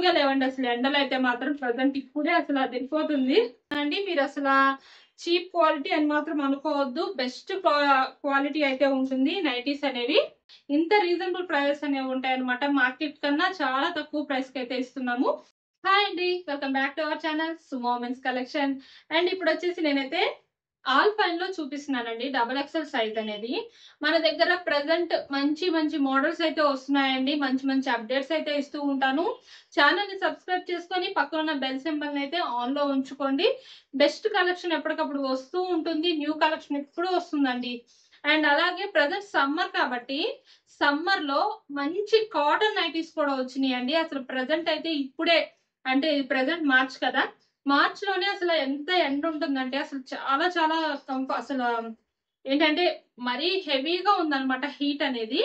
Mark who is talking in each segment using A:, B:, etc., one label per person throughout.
A: మామూలుగా లేవండి అసలు. ఎండలు అయితే మాత్రం ప్రజెంట్ ఇప్పుడే అసలు అదిరిపోతుంది అండి. మీరు అసలు చీప్ క్వాలిటీ అని మాత్రం అనుకోవద్దు. బెస్ట్ క్వాలిటీ అయితే ఉంటుంది. నైటీస్ అనేవి ఇంత రీజనబుల్ ప్రైస్ అనేవి ఉంటాయి అనమాట. మార్కెట్ కన్నా చాలా తక్కువ ప్రైస్ కి అయితే ఇస్తున్నాము. హాయ్ అండి, welcome back to our channel sumo men's collection. And ఇప్పుడు వచ్చేసి నేనైతే ఆల్ ఫైన్ లో చూపిస్తున్నానండి. డబల్ ఎక్స్ఎల్ సైజ్ అనేది మన దగ్గర ప్రెసెంట్ మంచి మంచి మోడల్స్ అయితే వస్తున్నాయండి. మంచి మంచి అప్డేట్స్ అయితే ఇస్తూ ఉంటాను. ఛానల్ ని సబ్స్క్రైబ్ చేసుకొని పక్కన ఉన్న బెల్ సింబల్ అయితే ఆన్ లో ఉంచుకోండి. బెస్ట్ కలెక్షన్ ఎప్పటికప్పుడు వస్తూ ఉంటుంది. న్యూ కలెక్షన్ ఎప్పుడు వస్తుందండి. అండ్ అలాగే ప్రెసెంట్ సమ్మర్ కాబట్టి సమ్మర్ లో మంచి కాటన్ నైటీస్ కూడా వచ్చినాయండి. అసలు ప్రెసెంట్ అయితే ఇప్పుడే అంటే ప్రెసెంట్ మార్చ్ కదా, మార్చ్ లోనే అసలు ఎంత ఎండ ఉంటుందంటే అసలు చాలా చాలా అసలు ఏంటంటే మరీ హెవీగా ఉందన్నమాట హీట్ అనేది.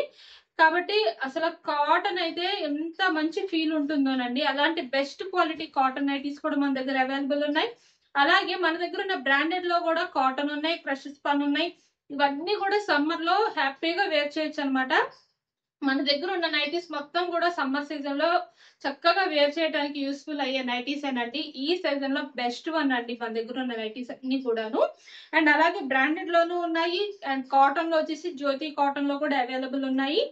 A: కాబట్టి అసలు కాటన్ అయితే ఎంత మంచి ఫీల్ ఉంటుందోనండి. అలాంటి బెస్ట్ క్వాలిటీ కాటన్ నైటీస్ కూడా మన దగ్గర అవైలబుల్ ఉన్నాయి. అలాగే మన దగ్గర ఉన్న బ్రాండెడ్ లో కూడా కాటన్ ఉన్నాయి, క్రష్ స్పన్ ఉన్నాయి. ఇవన్నీ కూడా సమ్మర్ లో హ్యాపీగా వేర్ చేయొచ్చు అనమాట. మన దగ్గర ఉన్న నైటీస్ మొత్తం కూడా సమ్మర్ సీజన్ లో చక్కగా వేర్ చేయడానికి యూస్ఫుల్ అయ్యే నైటీస్ ఏనండి. ఈ సీజన్ లో బెస్ట్ వన్ అండి మన దగ్గర ఉన్న నైటీస్ అన్ని కూడాను. అండ్ అలాగే బ్రాండెడ్ లోనూ ఉన్నాయి. అండ్ కాటన్ లో వచ్చేసి జ్యోతి కాటన్ లో కూడా అవైలబుల్ ఉన్నాయి.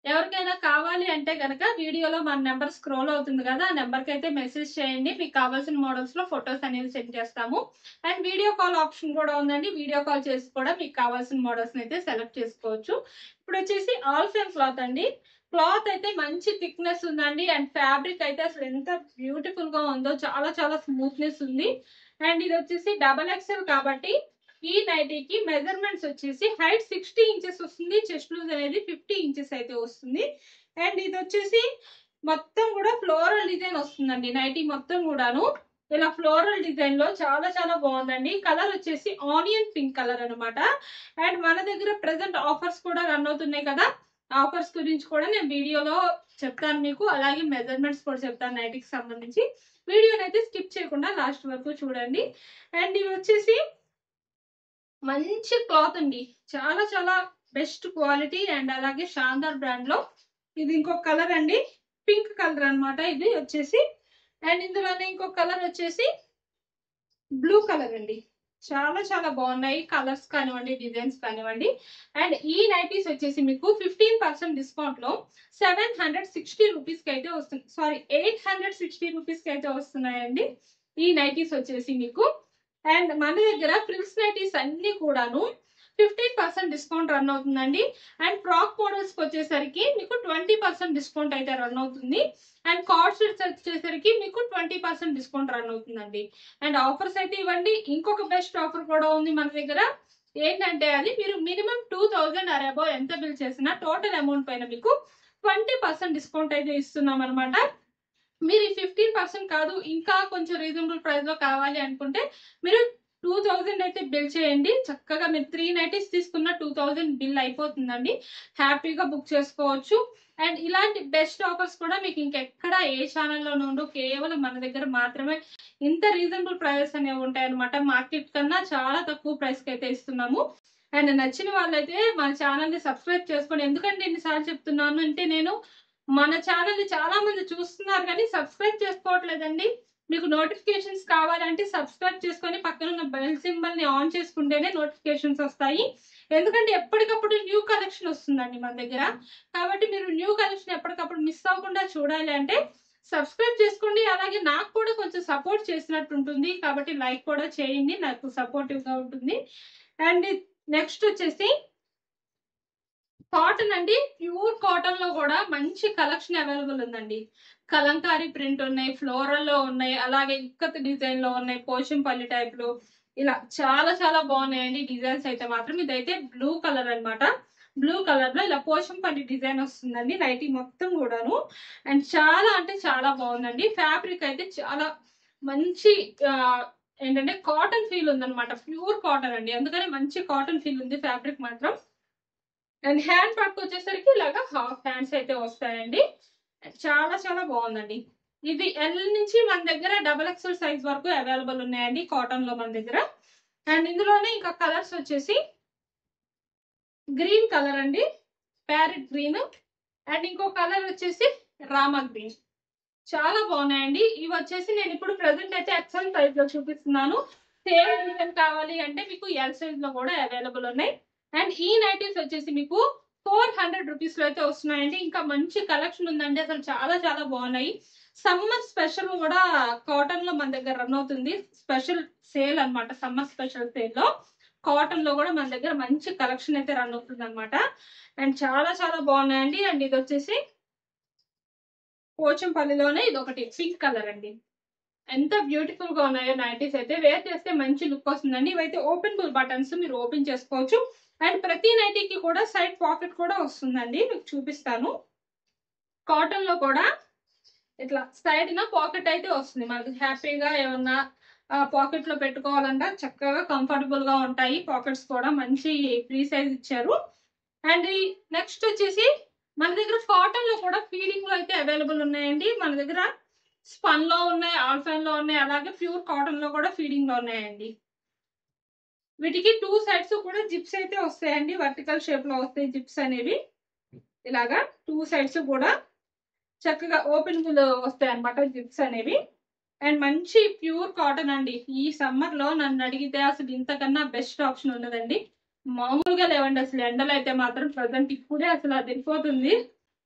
A: ఎవరికైనా కావాలి అంటే కనుక వీడియోలో మన నెంబర్ స్క్రోల్ అవుతుంది కదా, ఆ నెంబర్ కి అయితే మెసేజ్ చేయండి. మీకు కావాల్సిన మోడల్స్ లో ఫొటోస్ అనేవి సెండ్ చేస్తాము. అండ్ వీడియో కాల్ ఆప్షన్ కూడా ఉందండి. వీడియో కాల్ చేసి కూడా మీకు కావాల్సిన మోడల్స్ అయితే సెలెక్ట్ చేసుకోవచ్చు. ఇప్పుడు వచ్చేసి ఆల్ ఫైన్ క్లాత్ అండి. క్లాత్ అయితే మంచి థిక్నెస్ ఉందండి. అండ్ ఫ్యాబ్రిక్ అయితే అసలు ఎంత బ్యూటిఫుల్ గా ఉందో, చాలా చాలా స్మూత్నెస్ ఉంది. అండ్ ఇది వచ్చేసి డబల్ ఎక్స్ఎల్ కాబట్టి ఈ నైటీకి మెజర్మెంట్స్ వచ్చేసి హైట్ 60 ఇంచెస్ వస్తుంది. చెస్ట్ లూజ్ అనేది 50 ఇంచెస్ అయితే వస్తుంది. అండ్ ఇది వచ్చేసి మొత్తం కూడా ఫ్లోరల్ డిజైన్ వస్తుందండి. నైటీ మొత్తం కూడాను ఇలా ఫ్లోరల్ డిజైన్ లో చాలా చాలా బాగుందండి. కలర్ వచ్చేసి ఆనియన్ పింక్ కలర్ అనమాట. అండ్ మన దగ్గర ప్రెసెంట్ ఆఫర్స్ కూడా రన్ అవుతున్నాయి కదా, ఆఫర్స్ గురించి కూడా నేను వీడియోలో చెప్తాను మీకు. అలాగే మెజర్మెంట్స్ కూడా చెప్తాను నైటీకి సంబంధించి. వీడియోని అయితే స్కిప్ చేయకుండా లాస్ట్ వరకు చూడండి. అండ్ ఇవి వచ్చేసి మంచి క్లాత్ అండి. చాలా చాలా బెస్ట్ క్వాలిటీ. అండ్ అలాగే షాందార్ బ్రాండ్ లో ఇది ఇంకొక కలర్ అండి, పింక్ కలర్ అనమాట ఇది వచ్చేసి. అండ్ ఇందులోనే ఇంకొక కలర్ వచ్చేసి బ్లూ కలర్ అండి. చాలా చాలా బాగున్నాయి కలర్స్ కానివ్వండి, డిజైన్స్ కానివ్వండి. అండ్ ఈ నైటీస్ వచ్చేసి మీకు 15% డిస్కౌంట్ లో 760 రూపీస్ కి అయితే వస్తుంది. సారీ, 860 రూపీస్ కి అయితే వస్తున్నాయండి ఈ నైటీస్ వచ్చేసి మీకు. అండ్ మన దగ్గర ఫ్రిల్స్ నైటీస్ అన్ని కూడాను 15% డిస్కౌంట్ రన్ అవుతుందండి. అండ్ ఫ్రాక్ మోడల్స్ కి వచ్చేసరికి మీకు 20% డిస్కౌంట్ అయితే రన్ అవుతుంది. అండ్ కార్డ్ సెట్స్ వచ్చేసరికి మీకు 20% డిస్కౌంట్ రన్ అవుతుందండి. అండ్ ఆఫర్స్ అయితే ఇవ్వండి. ఇంకొక బెస్ట్ ఆఫర్ కూడా ఉంది మన దగ్గర. ఏంటంటే అది మీరు మినిమం 2000 ఆర్ అబౌవ్ ఎంత బిల్ చేసినా టోటల్ అమౌంట్ పైన మీకు 20% డిస్కౌంట్ అయితే ఇస్తున్నాం అనమాట. మీరు 15% కాదు, ఇంకా కొంచెం రీజనబుల్ ప్రైస్ లో కావాలి అనుకుంటే మీరు 2000 అయితే బిల్ చేయండి. చక్కగా మీరు 3 నైటీస్ తీసుకున్న 2000 బిల్ అయిపోతుందండి. హ్యాపీగా బుక్ చేసుకోవచ్చు. అండ్ ఇలాంటి బెస్ట్ ఆఫర్స్ కూడా మీకు ఇంకెక్కడ ఏ ఛానల్లోనూ ఉండవు. కేవలం మన దగ్గర మాత్రమే ఇంత రీజనబుల్ ప్రైసెస్ అనేవి ఉంటాయి అనమాట. మార్కెట్ కన్నా చాలా తక్కువ ప్రైస్ కి అయితే ఇస్తున్నాము. అండ్ నచ్చిన వాళ్ళైతే మన ఛానల్ ని సబ్స్క్రైబ్ చేసుకోండి. ఎందుకంటే ఎన్నిసార్లు చెప్తున్నాను అంటే, నేను మన ఛానల్ ని చాలా మంది చూస్తున్నారు కానీ సబ్స్క్రైబ్ చేసుకోవట్లేదండి. మీకు నోటిఫికేషన్స్ కావాలంటే సబ్స్క్రైబ్ చేసుకొని పక్కన ఉన్న బెల్ సింబల్ ని ఆన్ చేసుకుంటేనే నోటిఫికేషన్స్ వస్తాయి. ఎందుకంటే ఎప్పటికప్పుడు న్యూ కలెక్షన్ వస్తుందండి మన దగ్గర. కాబట్టి మీరు న్యూ కలెక్షన్ ఎప్పటికప్పుడు మిస్ అవ్వకుండా చూడాలి అంటే సబ్స్క్రైబ్ చేసుకోండి. అలాగే నాకు కూడా కొంచెం సపోర్ట్ చేసినట్టు ఉంటుంది. కాబట్టి లైక్ కూడా చేయండి, నాకు సపోర్టివ్ గా ఉంటుంది. అండ్ నెక్స్ట్ వచ్చేసి కాటన్ అండి. ప్యూర్ కాటన్ లో కూడా మంచి కలెక్షన్ అవైలబుల్ ఉందండి. కలంకారీ ప్రింట్ ఉన్నాయి, ఫ్లోరల్ లో ఉన్నాయి, అలాగే ఇక్కత్ డిజైన్ లో ఉన్నాయి, పోచంపల్లి టైప్ లో ఇలా చాలా చాలా బాగున్నాయండి డిజైన్స్ అయితే మాత్రం. ఇదైతే బ్లూ కలర్ అన్నమాట. బ్లూ కలర్ లో ఇలా పోచంపల్లి డిజైన్ వస్తుందండి నైటీ మొత్తం కూడాను. అండ్ చాలా అంటే చాలా బాగుందండి. ఫ్యాబ్రిక్ అయితే చాలా మంచి ఏంటంటే కాటన్ ఫీల్ ఉందన్నమాట. ప్యూర్ కాటన్ అండి, అందుకని మంచి కాటన్ ఫీల్ ఉంది ఫ్యాబ్రిక్ మాత్రం. అండ్ హ్యాండ్ పట్టు వచ్చేసరికి ఇలాగా హాఫ్ హ్యాండ్స్ అయితే వస్తాయండి. చాలా చాలా బాగుందండి. ఇది ఎల్ నుంచి మన దగ్గర డబల్ ఎక్స్ఎల్ సైజ్ వరకు అవైలబుల్ ఉన్నాయండి కాటన్ లో మన దగ్గర. అండ్ ఇందులోనే ఇంకా కలర్స్ వచ్చేసి గ్రీన్ కలర్ అండి, ప్యారెట్ గ్రీన్. అండ్ ఇంకో కలర్ వచ్చేసి రామా గ్రీన్. చాలా బాగున్నాయండి. ఇవి వచ్చేసి నేను ఇప్పుడు ప్రెసెంట్ అయితే ఎక్సెల్ సైజ్ లో చూపిస్తున్నాను. సేమ్ డిజైన్ కావాలి అంటే మీకు ఎల్ సైజ్ లో కూడా అవైలబుల్ ఉన్నాయి. అండ్ ఈ నైటీస్ వచ్చేసి మీకు 400 రూపీస్ లో అయితే వస్తున్నాయండి. ఇంకా మంచి కలెక్షన్ ఉందండి, అసలు చాలా చాలా బాగున్నాయి. సమ్మర్ స్పెషల్ కూడా కాటన్ లో మన దగ్గర రన్ అవుతుంది. స్పెషల్ సేల్ అన్నమాట. సమ్మర్ స్పెషల్ సేల్ లో కాటన్ లో కూడా మన దగ్గర మంచి కలెక్షన్ అయితే రన్ అవుతుంది అనమాట. అండ్ చాలా చాలా బాగున్నాయండి. అండ్ ఇది వచ్చేసి పోచంపల్లిలోనే ఇది ఒకటి పింక్ కలర్ అండి. ఎంత బ్యూటిఫుల్ గా ఉన్నాయో నైటీస్ అయితే. వేర్ చేస్తే మంచి లుక్ వస్తుందండి. ఇవైతే ఓపెనబుల్ బటన్స్, మీరు ఓపెన్ చేసుకోవచ్చు. అండ్ ప్రతి నైటీకి కూడా సైడ్ పాకెట్ కూడా వస్తుందండి, మీకు చూపిస్తాను. కాటన్ లో కూడా ఇట్లా సైడ్ న పాకెట్ అయితే వస్తుంది. మనకి హ్యాపీగా ఏమన్నా పాకెట్ లో పెట్టుకోవాలంటే చక్కగా కంఫర్టబుల్ గా ఉంటాయి. పాకెట్స్ కూడా మంచి ఫ్రీ సైజ్ ఇచ్చారు. అండ్ నెక్స్ట్ వచ్చేసి మన దగ్గర కాటన్ లో కూడా ఫీడింగ్ లో అయితే అవైలబుల్ ఉన్నాయండి. మన దగ్గర స్పన్ లో ఉన్నాయి, ఆల్ఫైన్ లో ఉన్నాయి, అలాగే ప్యూర్ కాటన్ లో కూడా ఫీడింగ్ లో ఉన్నాయండి. వీటికి 2 సైడ్స్ కూడా జిప్స్ అయితే వస్తాయండి. వర్టికల్ షేప్ లో వస్తాయి జిప్స్ అనేవి. ఇలాగా 2 సైడ్స్ కూడా చక్కగా ఓపెన్ వస్తాయి అన్నమాట జిప్స్ అనేవి. అండ్ మంచి ప్యూర్ కాటన్ అండి. ఈ సమ్మర్ లో నన్ను అడిగితే అసలు ఇంతకన్నా బెస్ట్ ఆప్షన్ ఉండదండి. మామూలుగా లేవండి అసలు. ఎండలు అయితే మాత్రం ప్రజెంట్ ఇప్పుడే అసలు అది వెళ్ళిపోతుంది.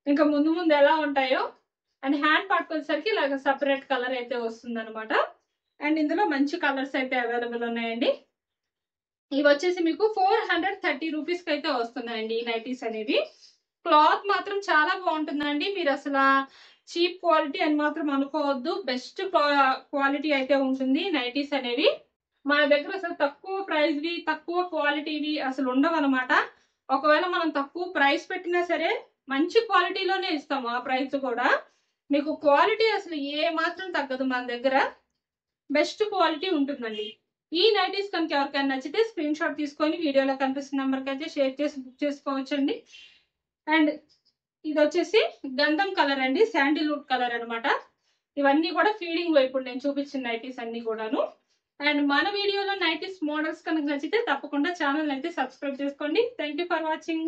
A: ఇంకా ముందు ముందు ఎలా ఉంటాయో. అండ్ హ్యాండ్ పట్టుకునేసరికి ఇలాగ సపరేట్ కలర్ అయితే వస్తుంది అనమాట. అండ్ ఇందులో మంచి కలర్స్ అయితే అవైలబుల్ ఉన్నాయండి. ఇవి వచ్చేసి మీకు 430 రూపీస్ కి అయితే వస్తున్నాయండి ఈ నైటీస్ అనేవి. క్లాత్ మాత్రం చాలా బాగుంటుందండి. మీరు అసలు చీప్ క్వాలిటీ అని మాత్రం అనుకోవద్దు. బెస్ట్ క్వాలిటీ అయితే ఉంటుంది నైటీస్ అనేవి. మన దగ్గర అసలు తక్కువ ప్రైస్వి, తక్కువ క్వాలిటీవి అసలు ఉండవు అనమాట. ఒకవేళ మనం తక్కువ ప్రైస్ పెట్టినా సరే మంచి క్వాలిటీలోనే ఇస్తాము. ఆ ప్రైస్ కూడా మీకు క్వాలిటీ అసలు ఏ మాత్రం తగ్గదు. మన దగ్గర బెస్ట్ క్వాలిటీ ఉంటుందండి. ఈ నైటీస్ కనుక ఎవరికైనా నచ్చితే స్క్రీన్ షాట్ తీసుకొని వీడియోలో కనిపిస్తున్న నెంబర్కి అయితే షేర్ చేసి బుక్ చేసుకోవచ్చండి. అండ్ ఇది వచ్చేసి గంధం కలర్ అండి, శాండిల్వుడ్ కలర్ అనమాట. ఇవన్నీ కూడా ఫీడింగ్ లో ఇప్పుడు నేను చూపించిన నైటీస్ అన్ని కూడాను. అండ్ మన వీడియోలో నైటీస్ మోడల్స్ కనుక నచ్చితే తప్పకుండా ఛానల్ అయితే సబ్స్క్రైబ్ చేసుకోండి. Thank you for watching.